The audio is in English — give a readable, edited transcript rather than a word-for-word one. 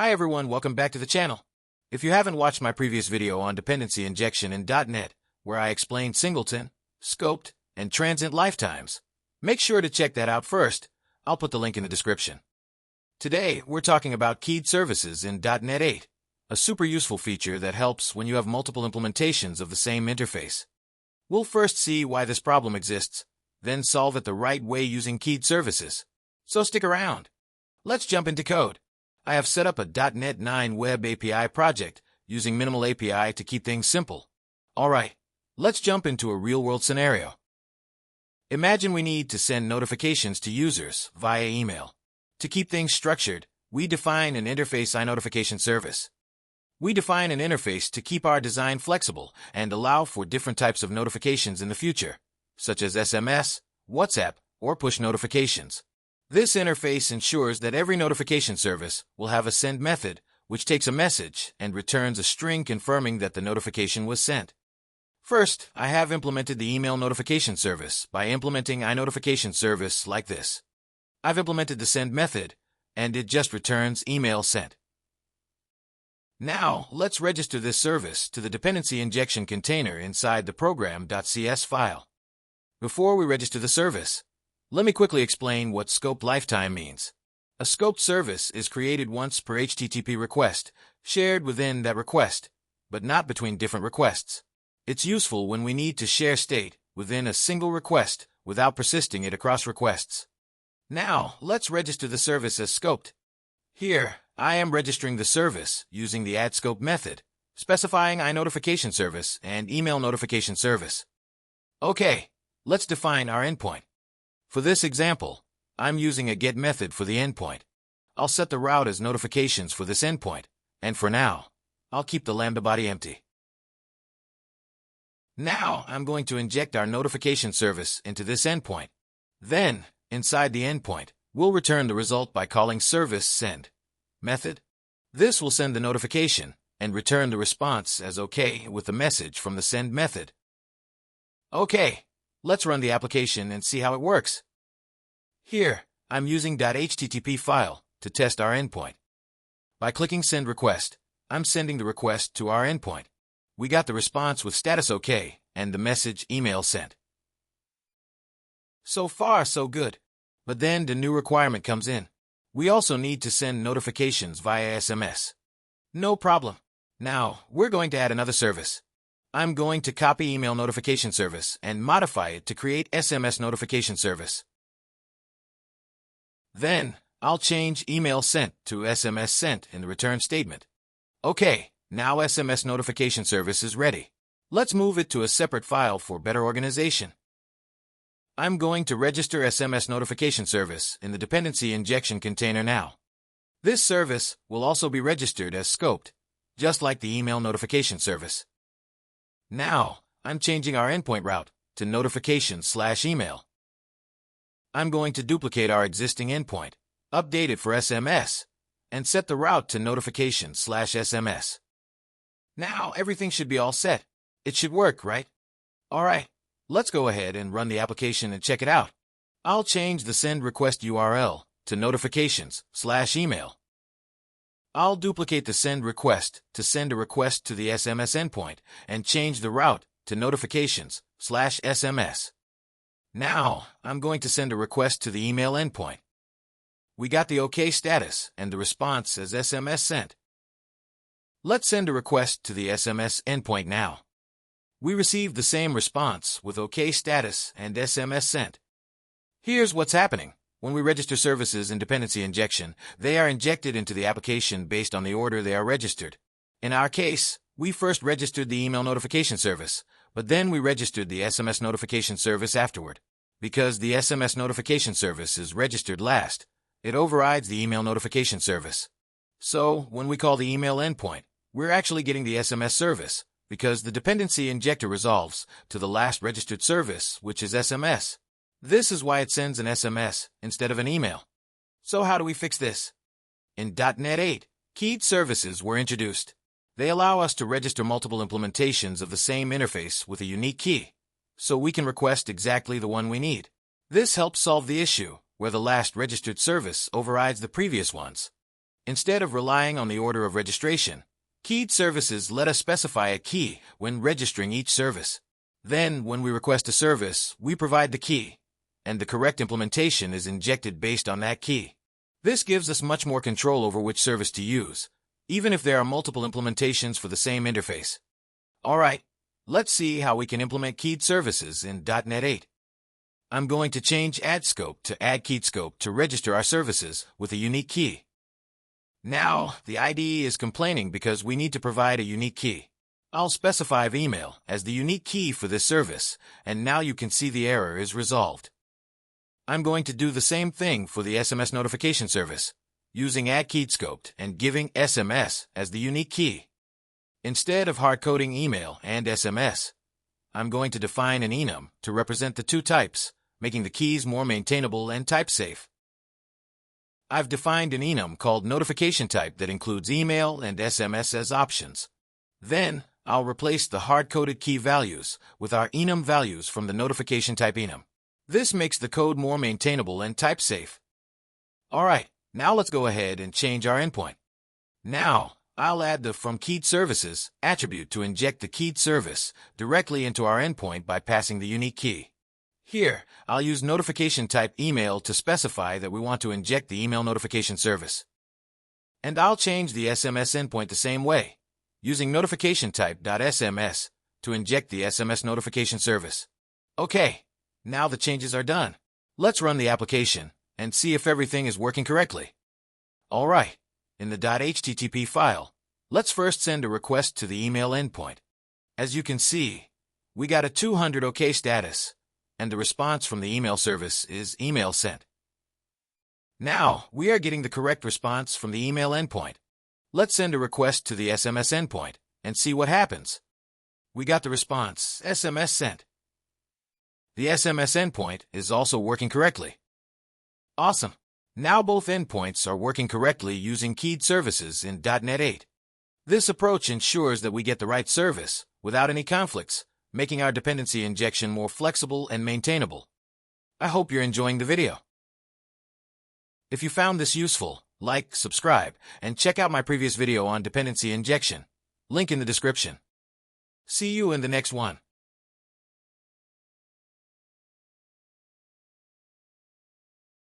Hi everyone, welcome back to the channel. If you haven't watched my previous video on dependency injection in .NET, where I explained singleton, scoped, and transient lifetimes, make sure to check that out first. I'll put the link in the description. Today, we're talking about keyed services in .NET 8, a super useful feature that helps when you have multiple implementations of the same interface. We'll first see why this problem exists, then solve it the right way using keyed services. So stick around. Let's jump into code. I have set up a .NET 9 Web API project using Minimal API to keep things simple. Alright, let's jump into a real-world scenario. Imagine we need to send notifications to users via email. To keep things structured, we define an interface iNotification service. We define an interface to keep our design flexible and allow for different types of notifications in the future, such as SMS, WhatsApp, or push notifications. This interface ensures that every notification service will have a send method, which takes a message and returns a string confirming that the notification was sent. First, I have implemented the email notification service by implementing iNotification service like this. I've implemented the send method, and it just returns email sent. Now, let's register this service to the dependency injection container inside the program.cs file. Before we register the service, let me quickly explain what scoped lifetime means. A scoped service is created once per HTTP request, shared within that request, but not between different requests. It's useful when we need to share state within a single request without persisting it across requests. Now, let's register the service as scoped. Here, I am registering the service using the addScope method, specifying iNotification service and email notification service. Okay, let's define our endpoint. For this example, I'm using a get method for the endpoint. I'll set the route as notifications for this endpoint, and for now, I'll keep the Lambda body empty. Now, I'm going to inject our notification service into this endpoint. Then, inside the endpoint, we'll return the result by calling service send method. This will send the notification and return the response as OK with the message from the send method. Okay, let's run the application and see how it works. Here, I'm using .http file to test our endpoint. By clicking Send Request, I'm sending the request to our endpoint. We got the response with status OK and the message email sent. So far, so good. But then the new requirement comes in. We also need to send notifications via SMS. No problem. Now, we're going to add another service. I'm going to copy email notification service and modify it to create SMS notification service. Then, I'll change email sent to SMS sent in the return statement. Okay, now SMS notification service is ready. Let's move it to a separate file for better organization. I'm going to register SMS notification service in the dependency injection container now. This service will also be registered as scoped, just like the email notification service. Now, I'm changing our endpoint route to notification/email. I'm going to duplicate our existing endpoint, update it for SMS, and set the route to notification/SMS. Now, everything should be all set. It should work, right? Alright, let's go ahead and run the application and check it out. I'll change the send request URL to notifications/email. I'll duplicate the send request to send a request to the SMS endpoint and change the route to notifications/SMS. Now, I'm going to send a request to the email endpoint. We got the OK status and the response as SMS sent. Let's send a request to the SMS endpoint now. We received the same response with OK status and SMS sent. Here's what's happening. When we register services in dependency injection, they are injected into the application based on the order they are registered. In our case, we first registered the email notification service, but then we registered the SMS notification service afterward. Because the SMS notification service is registered last, it overrides the email notification service. So, when we call the email endpoint, we're actually getting the SMS service, because the dependency injector resolves to the last registered service, which is SMS. This is why it sends an SMS instead of an email. So how do we fix this? In .NET 8, keyed services were introduced. They allow us to register multiple implementations of the same interface with a unique key, so we can request exactly the one we need. This helps solve the issue where the last registered service overrides the previous ones. Instead of relying on the order of registration, keyed services let us specify a key when registering each service. Then, when we request a service, we provide the key, and the correct implementation is injected based on that key. This gives us much more control over which service to use, even if there are multiple implementations for the same interface. Alright, let's see how we can implement keyed services in .NET 8. I'm going to change add scope to add keyed scope to register our services with a unique key. Now, the IDE is complaining because we need to provide a unique key. I'll specify email as the unique key for this service, and now you can see the error is resolved. I'm going to do the same thing for the SMS notification service, using add keyed scoped and giving SMS as the unique key. Instead of hard-coding email and SMS, I'm going to define an enum to represent the two types, making the keys more maintainable and type-safe. I've defined an enum called notification type that includes email and SMS as options. Then, I'll replace the hard-coded key values with our enum values from the notification type enum. This makes the code more maintainable and type-safe. Alright, now let's go ahead and change our endpoint. Now, I'll add the From Keyed Services attribute to inject the keyed service directly into our endpoint by passing the unique key. Here, I'll use notification type email to specify that we want to inject the email notification service. And I'll change the SMS endpoint the same way, using notification type.sms to inject the SMS notification service. Okay, now the changes are done. Let's run the application and see if everything is working correctly. Alright, in the .http file, let's first send a request to the email endpoint. As you can see, we got a 200 OK status, and the response from the email service is email sent. Now, we are getting the correct response from the email endpoint. Let's send a request to the SMS endpoint and see what happens. We got the response, SMS sent. The SMS endpoint is also working correctly. Awesome! Now both endpoints are working correctly using keyed services in .NET 8. This approach ensures that we get the right service without any conflicts, making our dependency injection more flexible and maintainable. I hope you're enjoying the video. If you found this useful, like, subscribe, and check out my previous video on dependency injection. Link in the description. See you in the next one.